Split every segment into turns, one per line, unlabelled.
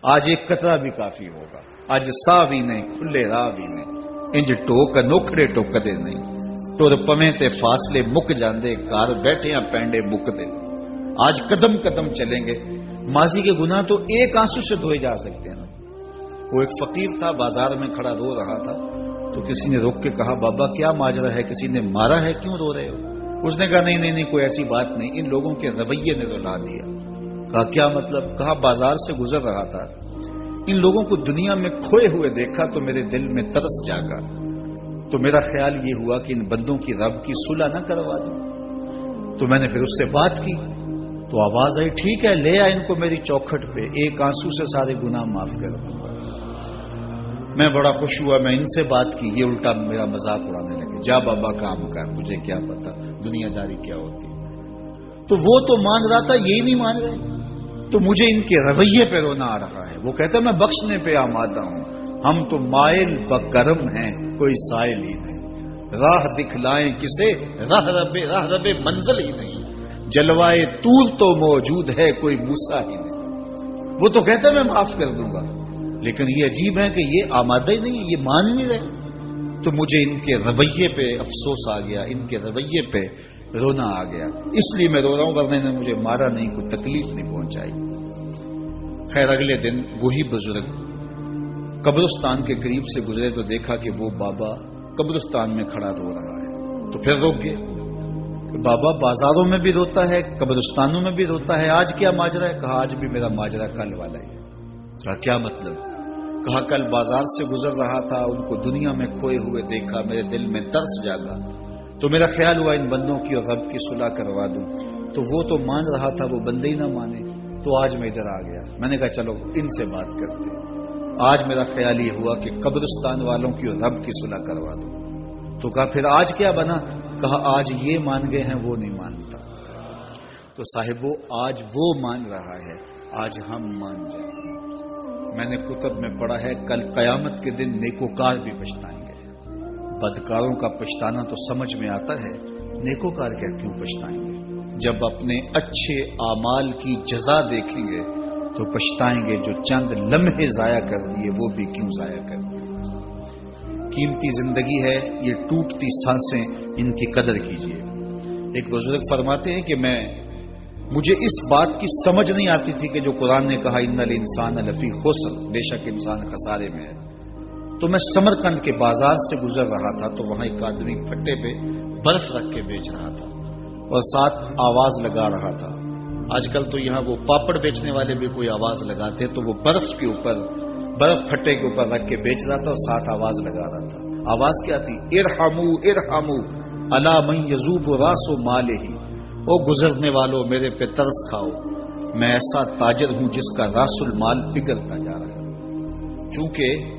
آج ایک قطرہ بھی کافی ہوگا، اج ساہ بھی نہیں کھلے راہ بھی نہیں، انج ٹوک انوکھڑے ٹوکدے نہیں، ٹر پویں تے فاصلے مک جاندے، گھر بیٹھیاں پینڈے مکدے۔ آج قدم قدم چلیں گے۔ ماضی کے گناہ تو ایک آنسو سے دھوئے جا سکتے ہیں نا۔ وہ ایک فقیر تھا، بازار میں کھڑا رو رہا تھا، تو کسی نے روک کے کہا بابا کیا ماجرا ہے، کسی نے مارا ہے، کیوں رو رہے ہو؟ اس نے کہا نہیں کوئی ایسی بات نہیں، ان لوگوں کے رویے نے رلا دیا۔ کہا کیا مطلب؟ کہا بازار سے گزر رہا تھا، ان لوگوں کو دنیا میں کھوئے ہوئے دیکھا تو میرے دل میں ترس جاگا، تو میرا خیال یہ ہوا کہ ان بندوں کی رب کی صلح نہ کروا دوں۔ تو میں نے پھر اس سے بات کی تو آواز آئی ٹھیک ہے لے آ ان کو میری چوکھٹ پہ، ایک آنسو سے سارے گناہ معاف کر دوں گا۔ میں بڑا خوش ہوا، میں ان سے بات کی، یہ الٹا میرا مذاق اڑانے لگے، جا بابا کام کر، تجھے کیا پتا دنیا داری کیا ہوتی ہے۔ تو وہ تو مان رہا تھا، یہی نہیں مان رہے، تو مجھے ان کے رویے پہ رونا آ رہا ہے۔ وہ کہتا میں بخشنے پہ آمادہ ہوں، ہم تو مائل بکرم ہیں، کوئی سائل ہی نہیں، راہ دکھلائیں کسے، راہ رب منزل ہی نہیں، جلوائے طور تو موجود ہے، کوئی موسیٰ ہی نہیں۔ وہ تو کہتا میں معاف کر دوں گا، لیکن یہ عجیب ہے کہ یہ آمادہ ہی نہیں، یہ مان نہیں رہے۔ تو مجھے ان کے رویے پہ افسوس آ گیا، ان کے رویے پہ رونا آ گیا، اس لیے میں رو رہا ہوں، ورنہ نے مجھے مارا نہیں، کوئی تکلیف نہیں پہنچائی۔ خیر اگلے دن وہی بزرگ قبرستان کے قریب سے گزرے تو دیکھا کہ وہ بابا قبرستان میں کھڑا رو رہا ہے، تو پھر روک گئے۔ بابا بازاروں میں بھی روتا ہے، قبرستانوں میں بھی روتا ہے، آج کیا ماجرا ہے؟ کہا آج بھی میرا ماجرا کل والا ہی ہے۔ کہا کیا مطلب؟ کہا کل بازار سے گزر رہا تھا، ان کو دنیا میں کھوئے ہوئے دیکھا، میرے دل میں ترس جاگا، تو میرا خیال ہوا ان بندوں کی اور رب کی صلح کروا دوں، تو وہ تو مان رہا تھا، وہ بندے ہی نہ مانے، تو آج میں ادھر آ گیا۔ میں نے کہا چلو ان سے بات کرتے۔ آج میرا خیال یہ ہوا کہ قبرستان والوں کی اور رب کی صلح کروا دوں۔ تو کہا پھر آج کیا بنا؟ کہا آج یہ مان گئے ہیں، وہ نہیں مانتا۔ تو صاحبو آج وہ مان رہا ہے، آج ہم مان جائیں۔ میں نے کتب میں پڑھا ہے کل قیامت کے دن نیکوکار بھی پچھتائیں گے۔ بدکاروں کا پچھتانا تو سمجھ میں آتا ہے، نیکوکار کیوں پچھتائیں گے؟ جب اپنے اچھے اعمال کی جزا دیکھیں گے تو پچھتائیں گے، جو چند لمحے ضائع کر دیے وہ بھی کیوں ضائع کر دیے۔ قیمتی زندگی ہے، یہ ٹوٹتی سانسیں، ان کی قدر کیجیے۔ ایک بزرگ فرماتے ہیں کہ مجھے اس بات کی سمجھ نہیں آتی تھی کہ جو قرآن نے کہا ان الانسان لفی خسر، بے شک انسان خسارے میں ہے، تو میں سمرقند کے بازار سے گزر رہا تھا تو وہاں ایک آدمی پھٹے پہ برف رکھ کے بیچ رہا تھا اور ساتھ آواز لگا رہا تھا۔ آج کل تو یہاں وہ پاپڑ بیچنے والے بھی کوئی آواز لگاتے، تو وہ برف کے اوپر، برف پھٹے کے اوپر رکھ کے بیچ رہا تھا اور ساتھ آواز لگا رہا تھا۔ آواز کیا تھی؟ ارحمو ارحمو الا من یذوب راس مالہ، او گزرنے والوں میرے پہ ترس کھاؤ، میں ایسا تاجر ہوں جس کا راس المال پگھلتا جا رہا ہے۔ چونکہ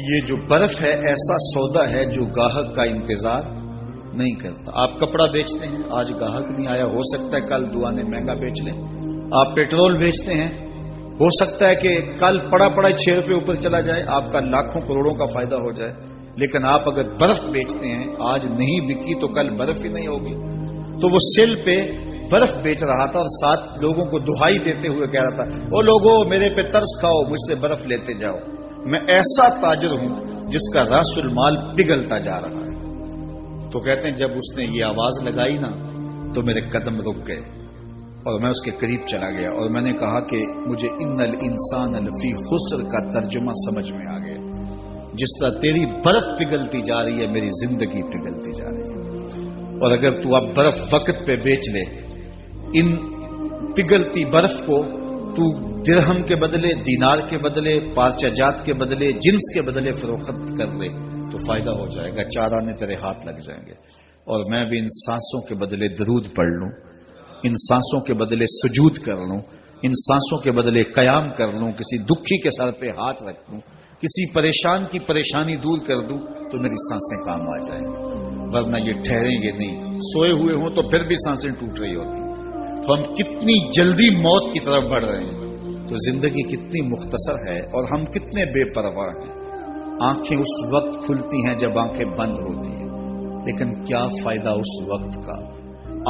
یہ جو برف ہے ایسا سودا ہے جو گاہک کا انتظار نہیں کرتا۔ آپ کپڑا بیچتے ہیں، آج گاہک نہیں آیا، ہو سکتا ہے کل دعانے مہنگا بیچ لیں۔ آپ پیٹرول بیچتے ہیں، ہو سکتا ہے کہ کل پڑا 6 روپے اوپر چلا جائے، آپ کا لاکھوں کروڑوں کا فائدہ ہو جائے۔ لیکن آپ اگر برف بیچتے ہیں، آج نہیں بکی تو کل برف ہی نہیں ہوگی۔ تو وہ سل پہ برف بیچ رہا تھا اور ساتھ لوگوں کو دہائی دیتے ہوئے کہہ رہا تھا او لوگو میرے پہ ترس کھاؤ، مجھ سے برف لیتے جاؤ، میں ایسا تاجر ہوں جس کا راس المال پگھلتا جا رہا ہے۔ تو کہتے ہیں جب اس نے یہ آواز لگائی نا تو میرے قدم رک گئے اور میں اس کے قریب چلا گیا اور میں نے کہا کہ مجھے ان الانسان لفی خسر کا ترجمہ سمجھ میں آ گیا۔ جس طرح تیری برف پگھلتی جا رہی ہے، میری زندگی پگھلتی جا رہی ہے، اور اگر تو اب برف وقت پہ بیچ لے، ان پگھلتی برف کو تو درہم کے بدلے، دینار کے بدلے، پارچہ جات کے بدلے، جنس کے بدلے فروخت کر لے تو فائدہ ہو جائے گا، 4 آنے تیرے ہاتھ لگ جائیں گے۔ اور میں بھی ان سانسوں کے بدلے درود پڑھ لوں، ان سانسوں کے بدلے سجود کر لوں، ان سانسوں کے بدلے قیام کر لوں، کسی دکھی کے سر پہ ہاتھ رکھ لوں، کسی پریشان کی پریشانی دور کر دوں تو میری سانسیں کام آ جائیں گی، ورنہ یہ ٹھہریں گے نہیں۔ سوئے ہوئے ہوں تو پھر بھی سانسیں ٹوٹ رہی ہوتی، تو ہم کتنی جلدی موت کی طرف بڑھ رہے ہیں، تو زندگی کتنی مختصر ہے اور ہم کتنے بے پرواہ ہیں۔ آنکھیں اس وقت کھلتی ہیں جب آنکھیں بند ہوتی ہیں، لیکن کیا فائدہ اس وقت کا؟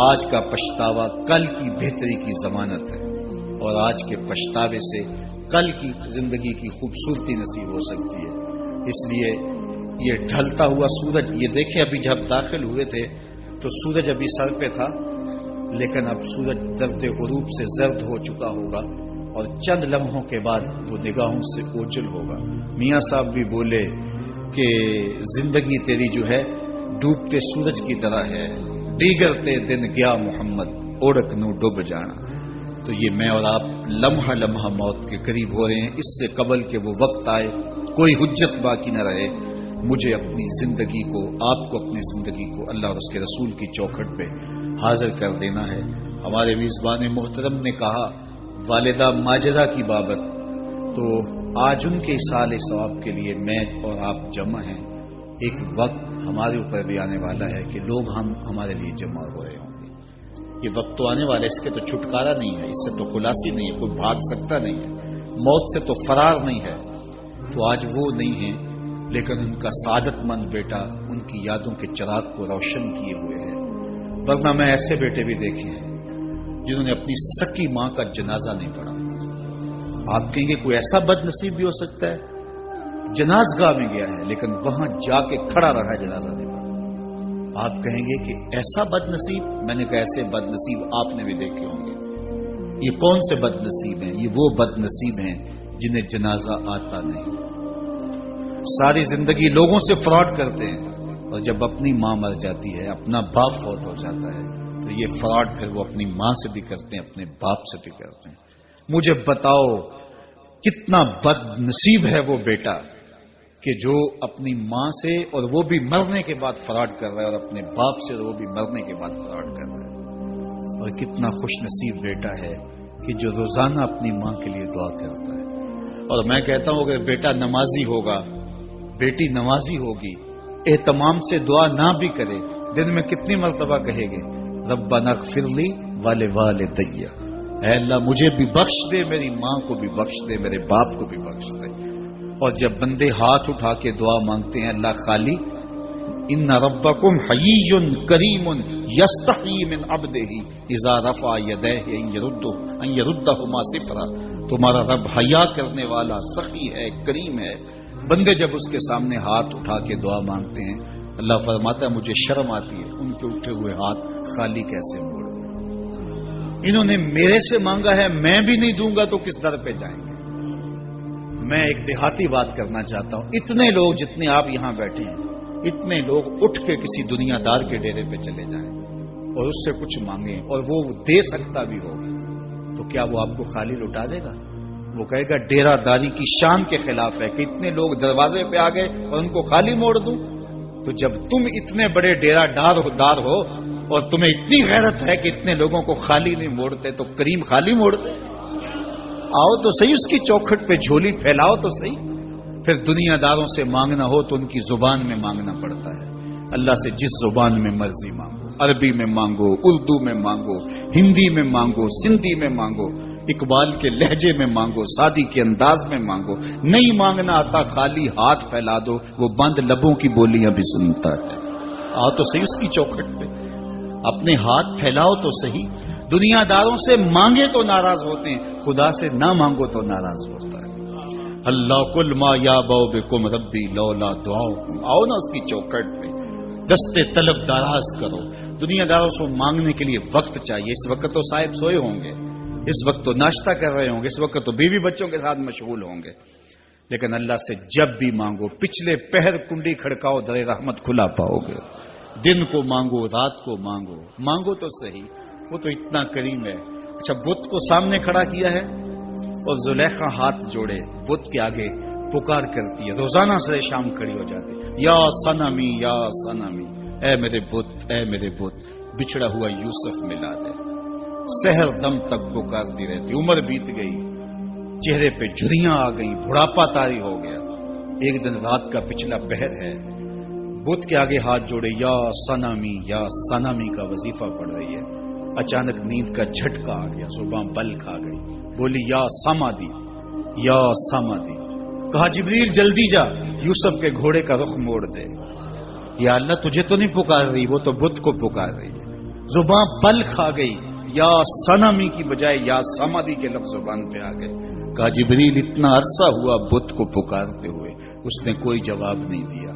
آج کا پچھتاوا کل کی بہتری کی ضمانت ہے۔ اور آج کے پچھتاوے سے کل کی زندگی کی خوبصورتی نصیب ہو سکتی ہے۔ اس لیے یہ ڈھلتا ہوا سورج، یہ دیکھیں ابھی جب داخل ہوئے تھے تو سورج ابھی سر پہ تھا، لیکن اب سورج درد غروب سے زرد ہو چکا ہوگا اور چند لمحوں کے بعد وہ نگاہوں سے اوجھل ہوگا۔ میاں صاحب بھی بولے کہ زندگی تیری جو ہے ڈوبتے سورج کی طرح ہے، دیگرتے دن گیا محمد اوڑک نو ڈوب جانا۔ تو یہ میں اور آپ لمحہ لمحہ موت کے قریب ہو رہے ہیں۔ اس سے قبل کہ وہ وقت آئے کوئی حجت باقی نہ رہے، مجھے اپنی زندگی کو، آپ کو اپنی زندگی کو اللہ اور اس کے رسول کی چوکھٹ پہ حاضر کر دینا ہے۔ ہمارے میزبان محترم نے کہا والدہ ماجدہ کی بابت، تو آج ان کے اصال ثواب کے لیے میں اور آپ جمع ہیں۔ ایک وقت ہمارے اوپر بھی آنے والا ہے کہ لوگ ہمارے لیے جمع ہو رہے ہوں گے۔ یہ وقت تو آنے والا ہے، اس کے تو چھٹکارا نہیں ہے، اس سے تو خلاصی نہیں ہے، کوئی بھاگ سکتا نہیں ہے، موت سے تو فرار نہیں ہے۔ تو آج وہ نہیں ہیں، لیکن ان کا سعادت مند بیٹا ان کی یادوں کے چراغ کو روشن کیے ہوئے ہے۔ ورنہ میں ایسے بیٹے بھی دیکھے ہیں جنہوں نے اپنی سکی ماں کا جنازہ نہیں پڑھا۔ آپ کہیں گے کوئی ایسا بد نصیب بھی ہو سکتا ہے، جنازگاہ میں گیا ہے لیکن وہاں جا کے کھڑا رہا ہے، جنازہ نہیں پڑھا۔ آپ کہیں گے کہ ایسا بد نصیب، میں نے کہا ایسے بد نصیب آپ نے بھی دیکھے ہوں گے۔ یہ کون سے بد نصیب ہیں؟ یہ وہ بد نصیب ہیں جنہیں جنازہ آتا نہیں، ساری زندگی لوگوں سے فراڈ کرتے ہیں، اور جب اپنی ماں مر جاتی ہے، اپنا باپ فوت ہو جاتا ہے، تو یہ فراڈ پھر وہ اپنی ماں سے بھی کرتے ہیں، اپنے باپ سے بھی کرتے ہیں۔ مجھے بتاؤ کتنا بد نصیب ہے وہ بیٹا کہ جو اپنی ماں سے، اور وہ بھی مرنے کے بعد فراڈ کر رہا ہے، اور اپنے باپ سے وہ بھی مرنے کے بعد فراڈ کر رہا ہے۔ اور کتنا خوش نصیب بیٹا ہے کہ جو روزانہ اپنی ماں کے لیے دعا کرتا ہے۔ اور میں کہتا ہوں اگر بیٹا نمازی ہوگا، بیٹی نمازی ہوگی، اہتمام سے دعا نہ بھی کرے، دن میں کتنی مرتبہ کہے گے ربنا اغفر لی ولوالدی، اے اللہ مجھے بھی بخش دے، میری ماں کو بھی بخش دے، میرے باپ کو بھی بخش دے۔ اور جب بندے ہاتھ اٹھا کے دعا مانگتے ہیں اللہ خالی ان ربکم حیی کریم یستحیی من عبدہ اذا رفع یدیہ ان یردہما صفرا، تمہارا رب حیا کرنے والا سخی ہے، کریم ہے۔ بندے جب اس کے سامنے ہاتھ اٹھا کے دعا مانگتے ہیں، اللہ فرماتا ہے مجھے شرم آتی ہے ان کے اٹھے ہوئے ہاتھ خالی کیسے موڑ دیں۔ انہوں نے میرے سے مانگا ہے، میں بھی نہیں دوں گا تو کس در پہ جائیں گے۔ میں ایک دیہاتی بات کرنا چاہتا ہوں، اتنے لوگ جتنے آپ یہاں بیٹھے ہیں، اتنے لوگ اٹھ کے کسی دنیا دار کے ڈیرے پہ چلے جائیں اور اس سے کچھ مانگیں اور وہ دے سکتا بھی ہو، تو کیا وہ آپ کو خالی لوٹا دے گا؟ وہ کہے گا ڈیرہ داری کی شان کے خلاف ہے کہ اتنے لوگ دروازے پہ آ گئے اور ان کو خالی موڑ دوں۔ تو جب تم اتنے بڑے ڈیرہ دار ہو اور تمہیں اتنی غیرت ہے کہ اتنے لوگوں کو خالی نہیں موڑتے، تو کریم خالی موڑتے؟ آؤ تو صحیح اس کی چوکھٹ پہ جھولی پھیلاؤ تو صحیح۔ پھر دنیا داروں سے مانگنا ہو تو ان کی زبان میں مانگنا پڑتا ہے۔ اللہ سے جس زبان میں مرضی مانگو، عربی میں مانگو، اردو میں مانگو، ہندی میں مانگو، سندھی میں مانگو، اقبال کے لہجے میں مانگو، سادی کے انداز میں مانگو۔ نہیں مانگنا آتا خالی ہاتھ پھیلا دو، وہ بند لبوں کی بولیاں بھی سنتا ہے۔ آؤ تو صحیح اس کی چوکھٹ پہ، اپنے ہاتھ پھیلاؤ تو صحیح۔ دنیا داروں سے مانگے تو ناراض ہوتے ہیں، خدا سے نہ مانگو تو ناراض ہوتا ہے۔ اللہ کل ما یابو بکم ربی لولا دعاؤکم، آؤ نا اس کی چوکھٹ پہ، دستے طلب دراز کرو۔ دنیا داروں سے مانگنے کے لیے وقت چاہیے۔ اس وقت تو صاحب سوئے ہوں گے، اس وقت تو ناشتہ کر رہے ہوں گے، اس وقت تو بیوی بچوں کے ساتھ مشغول ہوں گے، لیکن اللہ سے جب بھی مانگو، پچھلے پہر کنڈی کھڑکاؤ، در رحمت کھلا پاؤ گے۔ دن کو مانگو، رات کو مانگو، مانگو تو صحیح، وہ تو اتنا کریم ہے۔ اچھا بت کو سامنے کھڑا کیا ہے اور زلیخا ہاتھ جوڑے بت کے آگے پکار کرتی ہے، روزانہ سے شام کھڑی ہو جاتی، یا صنمی یا صنمی، اے میرے بت، اے میرے بت، بچھڑا ہوا یوسف ملا دے۔ سحر دم تک پکارتی رہتی، عمر بیت گئی، چہرے پہ جھریاں آ گئیں، بڑھاپا طاری ہو گیا۔ ایک دن رات کا پچھلا پہر ہے، بت کے آگے ہاتھ جوڑے یا صنمی کا وظیفہ پڑھ رہی ہے۔ اچانک نیند کا جھٹکا آ گیا، زباں بل کھا گئی، بولی یا سمادی، یا سمادی۔ کہا جبریل جلدی جا، یوسف کے گھوڑے کا رخ موڑ دے۔ یا اللہ تجھے تو نہیں پکار رہی، وہ تو بت کو پکار رہی ہے۔ زباں بل کھا گئی، یا سنمی کی بجائے یا سمادی کے لفظ زبان پہ آ گئے. کہا جبریل اتنا عرصہ ہوا بت کو پکارتے ہوئے, اس نے کوئی جواب نہیں دیا.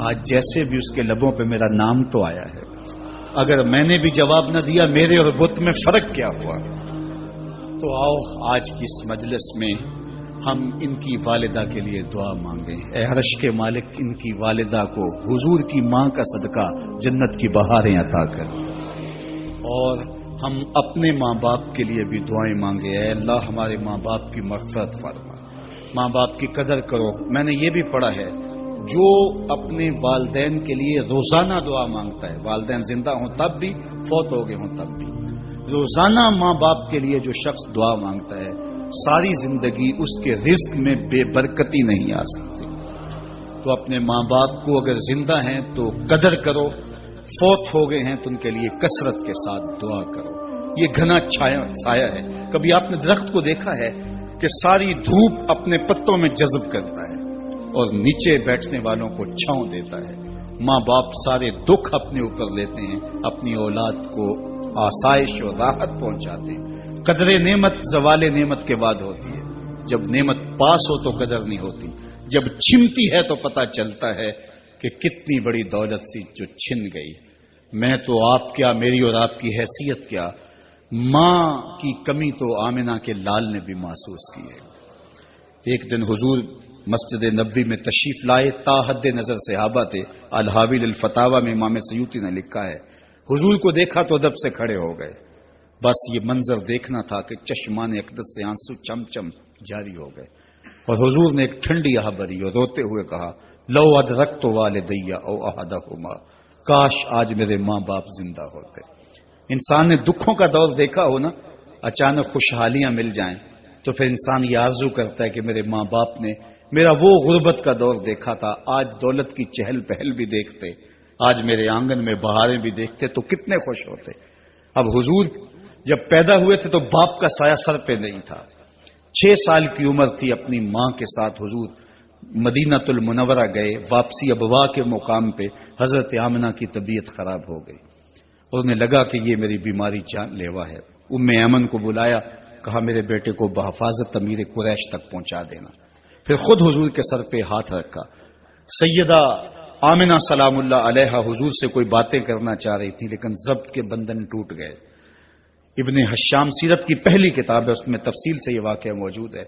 آج جیسے بھی اس کے لبوں پہ میرا نام تو آیا ہے, اگر میں نے بھی جواب نہ دیا میرے اور بت میں فرق کیا ہوا؟ تو آؤ آج کی اس مجلس میں ہم ان کی والدہ کے لیے دعا مانگیں. اے عرش کے مالک, ان کی والدہ کو حضور کی ماں کا صدقہ جنت کی بہاریں عطا کر. اور ہم اپنے ماں باپ کے لیے بھی دعائیں مانگے. اے اللہ ہمارے ماں باپ کی مغفرت فرما, ماں باپ کی قدر کرو. میں نے یہ بھی پڑھا ہے جو اپنے والدین کے لیے روزانہ دعا مانگتا ہے, والدین زندہ ہوں تب بھی, فوت ہو گئے ہوں تب بھی, روزانہ ماں باپ کے لیے جو شخص دعا مانگتا ہے ساری زندگی اس کے رزق میں بے برکتی نہیں آ سکتی. تو اپنے ماں باپ کو اگر زندہ ہیں تو قدر کرو, فوت ہو گئے ہیں تو ان کے لیے کثرت کے ساتھ دعا کرو. یہ گھنا سایہ ہے. کبھی آپ نے درخت کو دیکھا ہے کہ ساری دھوپ اپنے پتوں میں جذب کرتا ہے اور نیچے بیٹھنے والوں کو چھاؤں دیتا ہے. ماں باپ سارے دکھ اپنے اوپر لیتے ہیں, اپنی اولاد کو آسائش اور راحت پہنچاتے ہیں. قدر نعمت زوال نعمت کے بعد ہوتی ہے. جب نعمت پاس ہو تو قدر نہیں ہوتی, جب چھنتی ہے تو پتہ چلتا ہے کہ کتنی بڑی دولت تھی جو چھن گئی. میں تو آپ کیا, میری اور آپ کی حیثیت کیا, ماں کی کمی تو آمنہ کے لال نے بھی محسوس کی ہے. ایک دن حضور مسجد نبوی میں تشریف لائے, تا حد نظر صحابہ تھے. الحاویل الفتاوی میں امام سیوطی نے لکھا ہے حضور کو دیکھا تو ادب سے کھڑے ہو گئے. بس یہ منظر دیکھنا تھا کہ چشمان اقدس سے آنسو چم چم جاری ہو گئے. اور حضور نے ایک ٹھنڈی آہ بھری اور روتے ہوئے کہا لو ادرکت والدیا او احدہما, کاش آج میرے ماں باپ زندہ ہوتے. انسان نے دکھوں کا دور دیکھا ہو نا, اچانک خوشحالیاں مل جائیں تو پھر انسان یہ آرزو کرتا ہے کہ میرے ماں باپ نے میرا وہ غربت کا دور دیکھا تھا, آج دولت کی چہل پہل بھی دیکھتے, آج میرے آنگن میں بہاریں بھی دیکھتے تو کتنے خوش ہوتے. اب حضور جب پیدا ہوئے تھے تو باپ کا سایہ سر پہ نہیں تھا. 6 سال کی عمر تھی, اپنی ماں کے ساتھ حضور مدینہ المنورہ گئے. واپسی ابوا کے مقام پہ حضرت آمنہ کی طبیعت خراب ہو گئی اور انہیں لگا کہ یہ میری بیماری جان لیوا ہے. ام ایمن کو بلایا, کہا میرے بیٹے کو بحفاظت امیر قریش تک پہنچا دینا. پھر خود حضور کے سر پہ ہاتھ رکھا. سیدہ آمنہ سلام اللہ علیہا حضور سے کوئی باتیں کرنا چاہ رہی تھی لیکن ضبط کے بندھن ٹوٹ گئے. ابن حشام سیرت کی پہلی کتاب ہے, اس میں تفصیل سے یہ واقعہ موجود ہے.